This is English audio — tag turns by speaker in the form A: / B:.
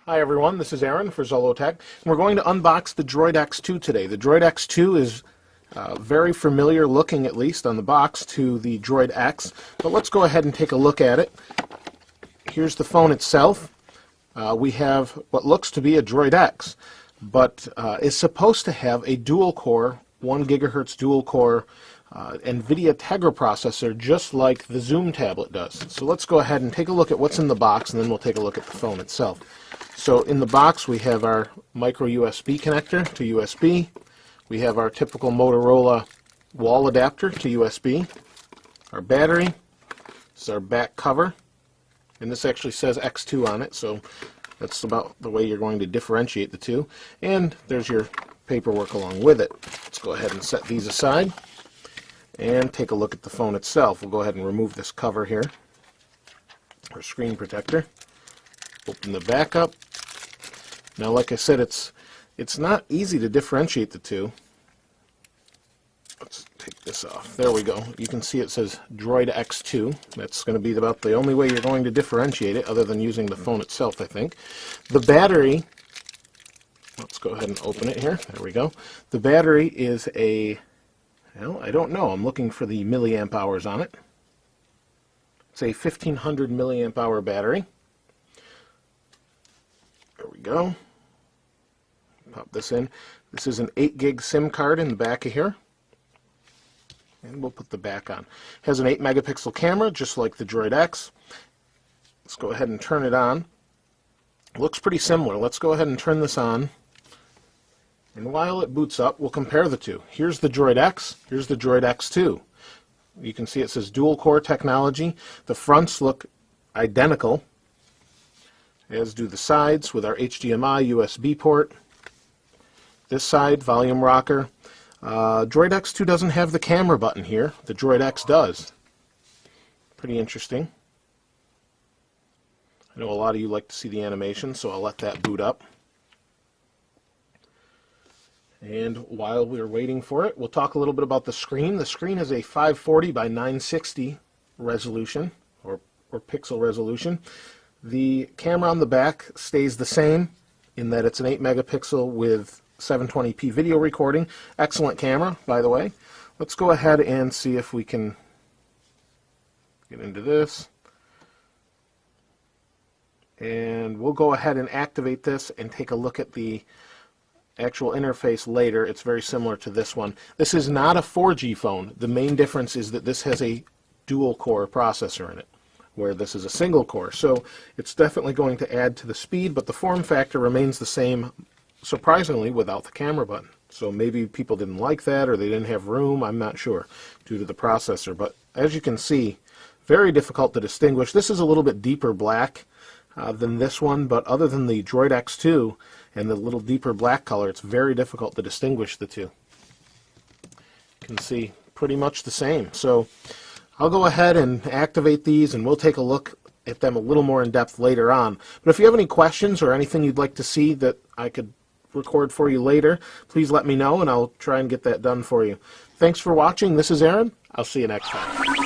A: Hi everyone, this is Aaron for Zollotech, and we're going to unbox the Droid X2 today. The Droid X2 is very familiar looking, at least on the box, to the Droid X, but let's go ahead and take a look at it. Here's the phone itself. We have what looks to be a Droid X, but is supposed to have a dual-core, 1 gigahertz dual-core NVIDIA Tegra processor, just like the Zoom tablet does. So let's go ahead and take a look at what's in the box, and then we'll take a look at the phone itself. So in the box we have our micro USB connector to USB. We have our typical Motorola wall adapter to USB. Our battery. This is our back cover. And this actually says X2 on it, so that's about the way you're going to differentiate the two. And there's your paperwork along with it. Let's go ahead and set these aside and take a look at the phone itself. We'll go ahead and remove this cover here, our screen protector. Open the back up. Now, like I said, it's not easy to differentiate the two. Let's take this off. There we go. You can see it says Droid X2. That's going to be about the only way you're going to differentiate it, other than using the phone itself, I think. The battery, let's go ahead and open it here. There we go. The battery is a, well, I don't know. I'm looking for the milliamp hours on it. It's a 1500 milliamp hour battery. There we go. Pop this in. This is an 8 gig SIM card in the back of here. And we'll put the back on. It has an 8 megapixel camera, just like the Droid X. Let's go ahead and turn it on. It looks pretty similar. Let's go ahead and turn this on. And while it boots up, we'll compare the two. Here's the Droid X. Here's the Droid X2. You can see it says dual core technology. The fronts look identical, as do the sides, with our HDMI USB port. This side, volume rocker. Droid X2 doesn't have the camera button here. The Droid X does. Pretty interesting. I know a lot of you like to see the animation, so I'll let that boot up. And while we're waiting for it, we'll talk a little bit about the screen. The screen is a 540 by 960 resolution, or pixel resolution. The camera on the back stays the same in that it's an 8 megapixel with 720p video recording. Excellent camera, by the way. Let's go ahead and see if we can get into this. And we'll go ahead and activate this and take a look at the actual interface later. It's very similar to this one. This is not a 4G phone. The main difference is that this has a dual core processor in it, where this is a single core. So it's definitely going to add to the speed, but the form factor remains the same, surprisingly, without the camera button. So maybe people didn't like that, or they didn't have room, I'm not sure, due to the processor. But as you can see, very difficult to distinguish. This is a little bit deeper black than this one, but other than the Droid X2 and the little deeper black color, it's very difficult to distinguish the two. You can see pretty much the same. So I'll go ahead and activate these, and we'll take a look at them a little more in depth later on. But if you have any questions or anything you'd like to see that I could record for you later, please let me know, and I'll try and get that done for you. Thanks for watching. This is Aaron. I'll see you next time.